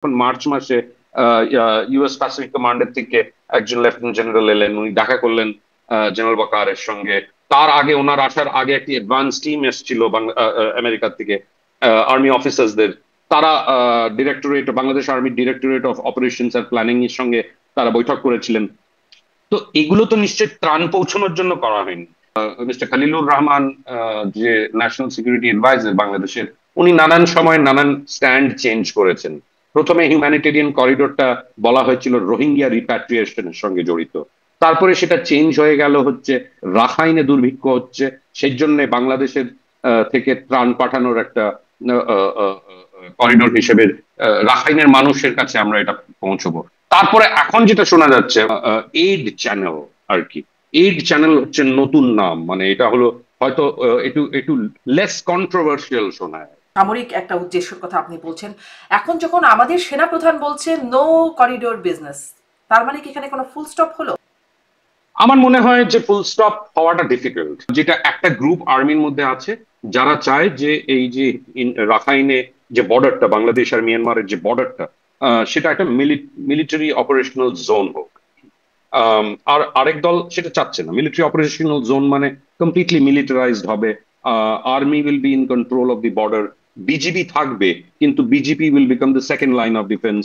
এখন মার্চ মাসে US Pacific কমান্ডের থেকে একজন লেফটেন্যান্ট জেনারেল এলেন, উনি দেখা করলেন জেনারেল ওয়াকারের সঙ্গে। তার আগে, ওনার আসার আগে একটি অ্যাডভান্স টিম এসেছিল আমেরিকার থেকে, আর্মি অফিসার্সদের। তারা Bangladesh army directorate of operations are planning এর সঙ্গে তারা বৈঠক করেছিলেন। তো এগুলো তো নিশ্চয়ই ত্রাণ পৌঁছানোর জন্য করা হয়নি। মিস্টার খলিলুর রহমান, যে ন্যাশনাল সিকিউরিটি অ্যাডভাইজার বাংলাদেশের, উনি নানান সময় নানান স্ট্যান্ড চেঞ্জ করেছেন। প্রথমে হিউম্যানিটেরিয়ান করিডোরটা বলা হয়েছিল রোহিঙ্গিয়া রিপ্যাট্রিয়েশনের সঙ্গে জড়িত, তারপরে সেটা চেঞ্জ হয়ে গেল হচ্ছে রাখাইনে দুর্ভিক্ষ হচ্ছে, সেই জন্য বাংলাদেশের থেকে ত্রাণ পাঠানোর একটা করিডোর হিসেবে রাখাইনের মানুষের কাছে আমরা এটা পৌঁছবো। তারপরে এখন যেটা শোনা যাচ্ছে এইড চ্যানেল আর কি। এইড চ্যানেল হচ্ছে নতুন নাম, মানে এটা হলো হয়তো একটু একটু লেস কন্ট্রোভার্সিয়াল শোনায়। সামরিক একটা উদ্দেশ্যের কথা আপনি বলছেন, এখন যখন আমাদের সেনাপ্রধান বলছে নো করিডোর বিজনেস, তার মানে কি এখানে কোনো ফুল স্টপ হলো? আমার মনে হয় যে ফুল স্টপ হওয়াটা ডিফিকাল্ট। যেটা একটা গ্রুপ আর্মির মধ্যে আছে যারা চায় যে এই যে রাখাইনে যে বর্ডারটা, বাংলাদেশ আর মিয়ানমারের যে বর্ডারটা, সেটা একটা মিলিটারি অপারেশনাল জোন হোক। আর আরেক দল সেটা চাচ্ছে না। মিলিটারি অপারেশনাল জোন মানে কমপ্লিটলি মিলিটারাইজড হবে, army will be in control of the border, BGB থাকবে, কিন্তু BGP will become the second line of defence.